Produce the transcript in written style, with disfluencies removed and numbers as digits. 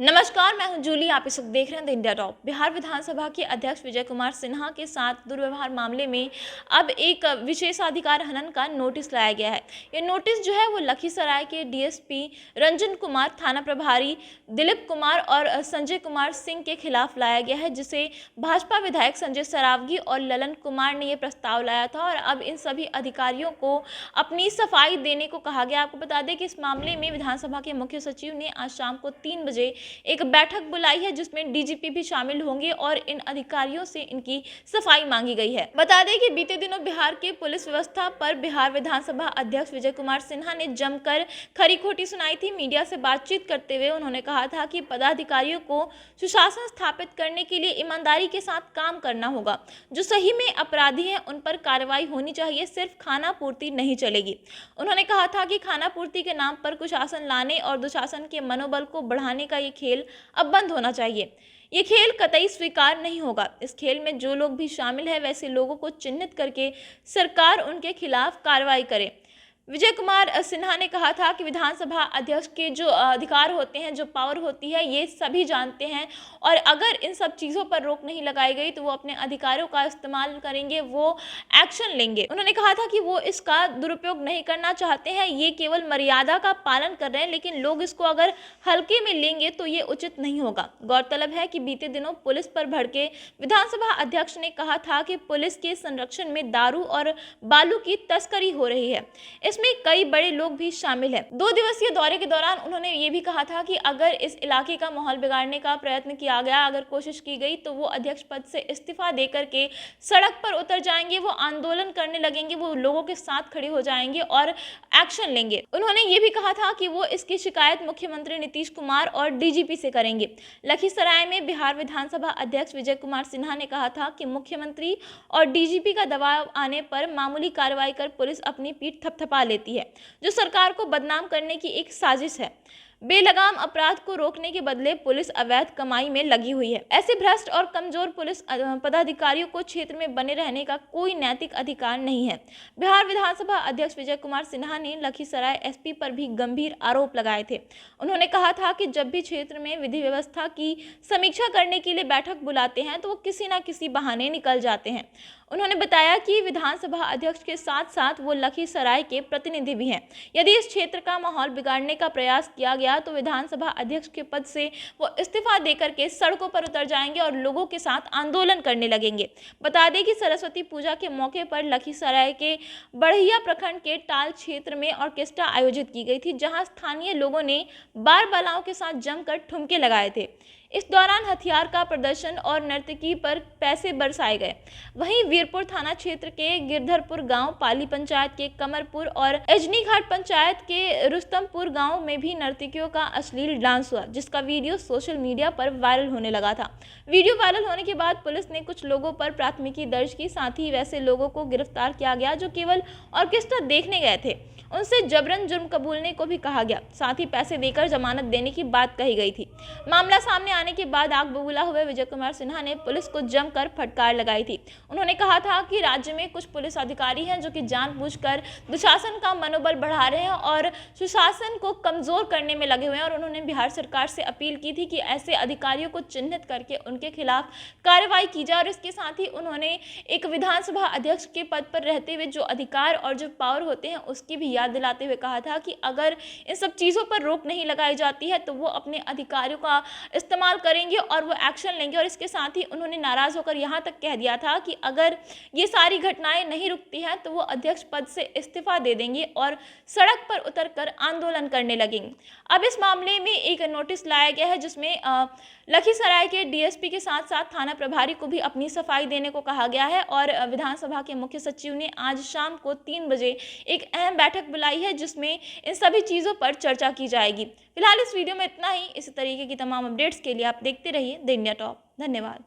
नमस्कार, मैं हूं जूली। आप इस वक्त देख रहे हैं द इंडिया टॉप। बिहार विधानसभा के अध्यक्ष विजय कुमार सिन्हा के साथ दुर्व्यवहार मामले में अब एक विशेषाधिकार हनन का नोटिस लाया गया है। ये नोटिस जो है वो लखीसराय के डीएसपी रंजन कुमार, थाना प्रभारी दिलीप कुमार और संजय कुमार सिंह के खिलाफ लाया गया है, जिसे भाजपा विधायक संजय सरावगी और ललन कुमार ने यह प्रस्ताव लाया था और अब इन सभी अधिकारियों को अपनी सफाई देने को कहा गया। आपको बता दें कि इस मामले में विधानसभा के मुख्य सचिव ने आज शाम को 3 बजे एक बैठक बुलाई है, जिसमें डीजीपी भी शामिल होंगे और इन अधिकारियों से इनकी सफाई मांगी गई है। बता दें कि बीते दिनों बिहार के पुलिस व्यवस्था पर बिहार विधानसभा अध्यक्ष विजय कुमार सिन्हा ने जमकर खरी खोटी सुनाई थी। मीडिया से बातचीत करते हुए उन्होंने कहा था कि पदाधिकारियों को सुशासन स्थापित करने के लिए ईमानदारी के साथ काम करना होगा। जो सही में अपराधी हैं उन पर कार्रवाई होनी चाहिए, सिर्फ खाना पूर्ति नहीं चलेगी। उन्होंने कहा था कि खाना पूर्ति के नाम पर कुशासन लाने और दुशासन के मनोबल को बढ़ाने का ये खेल अब बंद होना चाहिए। ये खेल कतई स्वीकार नहीं होगा। इस खेल में जो लोग भी शामिल हैं वैसे लोगों को चिन्हित करके सरकार उनके खिलाफ कार्रवाई करे। विजय कुमार सिन्हा ने कहा था कि विधानसभा अध्यक्ष के जो अधिकार होते हैं, जो पावर होती है, ये सभी जानते हैं और अगर इन सब चीज़ों पर रोक नहीं लगाई गई तो वो अपने अधिकारों का इस्तेमाल करेंगे, वो एक्शन लेंगे। उन्होंने कहा था कि वो इसका दुरुपयोग नहीं करना चाहते हैं, ये केवल मर्यादा का पालन कर रहे हैं, लेकिन लोग इसको अगर हल्के में लेंगे तो ये उचित नहीं होगा। गौरतलब है कि बीते दिनों पुलिस पर भड़के विधानसभा अध्यक्ष ने कहा था कि पुलिस के संरक्षण में दारू और बालू की तस्करी हो रही है। इसमें कई बड़े लोग भी शामिल हैं। 2 दिवसीय दौरे के दौरान उन्होंने ये भी कहा था कि अगर इस इलाके का माहौल बिगाड़ने का प्रयत्न किया गया, अगर कोशिश की गई तो वो अध्यक्ष पद से इस्तीफा देकर के सड़क पर उतर जाएंगे, वो आंदोलन करने लगेंगे, वो लोगों के साथ खड़े हो जाएंगे और एक्शन लेंगे। उन्होंने ये भी कहा था कि वो इसकी शिकायत मुख्यमंत्री नीतीश कुमार और डीजीपी से करेंगे। लखीसराय में बिहार विधानसभा अध्यक्ष विजय कुमार सिन्हा ने कहा था कि मुख्यमंत्री और डीजीपी का दबाव आने पर मामूली कार्रवाई कर पुलिस अपनी पीठ थपथपा लेती है, जो सरकार को बदनाम करने की एक साजिश है। बेलगाम अपराध को रोकने के बदले पुलिस अवैध कमाई में लगी हुई है। ऐसे भ्रष्ट और कमजोर पुलिस पदाधिकारियों को क्षेत्र में बने रहने का कोई नैतिक अधिकार नहीं है। बिहार विधानसभा अध्यक्ष विजय कुमार सिन्हा ने लखीसराय एसपी पर भी गंभीर आरोप लगाए थे। उन्होंने कहा था कि जब भी क्षेत्र में विधि व्यवस्था की समीक्षा करने के लिए बैठक बुलाते हैं तो वो किसी न किसी बहाने निकल जाते हैं। उन्होंने बताया कि विधानसभा अध्यक्ष के साथ साथ वो लखीसराय के प्रतिनिधि भी हैं। यदि इस क्षेत्र का माहौल बिगाड़ने का प्रयास किया गया तो विधानसभा अध्यक्ष के पद से वो इस्तीफा देकर के सड़कों पर उतर जाएंगे और लोगों के साथ आंदोलन करने लगेंगे। बता दें कि सरस्वती पूजा के मौके पर लखीसराय के बढ़िया प्रखंड के टाल क्षेत्र में ऑर्केस्ट्रा आयोजित की गई थी, जहां स्थानीय लोगों ने बार बालाओं के साथ जमकर ठुमके लगाए थे। इस दौरान हथियार का प्रदर्शन और नर्तकी पर पैसे बरसाए गए। वहीं वीरपुर थाना क्षेत्र के गिरधरपुर गांव, पाली पंचायत के कमरपुर और एजनीघाट पंचायत के रुस्तमपुर गांव में भी नर्तकियों का अश्लील डांस हुआ, जिसका वीडियो सोशल मीडिया पर वायरल होने लगा था। वीडियो वायरल होने के बाद पुलिस ने कुछ लोगों पर प्राथमिकी दर्ज की, साथ ही वैसे लोगों को गिरफ्तार किया गया जो केवल ऑर्केस्ट्रा देखने गए थे। उनसे जबरन जुर्म कबूलने को भी कहा गया, साथ ही पैसे देकर जमानत देने की बात कही गई थी। मामला सामने आने के बाद आग बबूला हुए विजय कुमार सिन्हा ने पुलिस को जमकर फटकार लगाई थी। उन्होंने कहा था कि राज्य में कुछ पुलिस अधिकारी हैं जो कि जानबूझकर दुशासन का मनोबल बढ़ा रहे हैं और सुशासन को कमजोर करने में लगे हुए हैं और उन्होंने बिहार सरकार से अपील की थी कि ऐसे अधिकारियों को चिन्हित करके उनके खिलाफ कार्रवाई की जाए। और इसके साथ ही उन्होंने एक विधानसभा अध्यक्ष के पद पर रहते हुए जो अधिकार और जो पावर होते हैं उसकी भी दिलाते हुए कहा था कि अगर इन सब चीजों पर रोक नहीं लगाई जाती है तो वो अपने अधिकारों का इस्तेमाल करेंगे और वो एक्शन लेंगे। और इसके साथ ही उन्होंने नाराज होकर यहाँ तक कह दिया था कि अगर ये सारी घटनाएं नहीं रुकती हैं तो वो अध्यक्ष पद से इस्तीफा दे देंगे और सड़क पर उतरकर आंदोलन करने लगेंगे। अब इस मामले में एक नोटिस लाया गया है, जिसमें लखीसराय के डीएसपी के साथ साथ थाना प्रभारी को भी अपनी सफाई देने को कहा गया है और विधानसभा के मुख्य सचिव ने आज शाम को 3 बजे एक अहम बैठक बुलाई है, जिसमें इन सभी चीज़ों पर चर्चा की जाएगी। फिलहाल इस वीडियो में इतना ही। इसी तरीके की तमाम अपडेट्स के लिए आप देखते रहिए द इंडिया टॉप। धन्यवाद।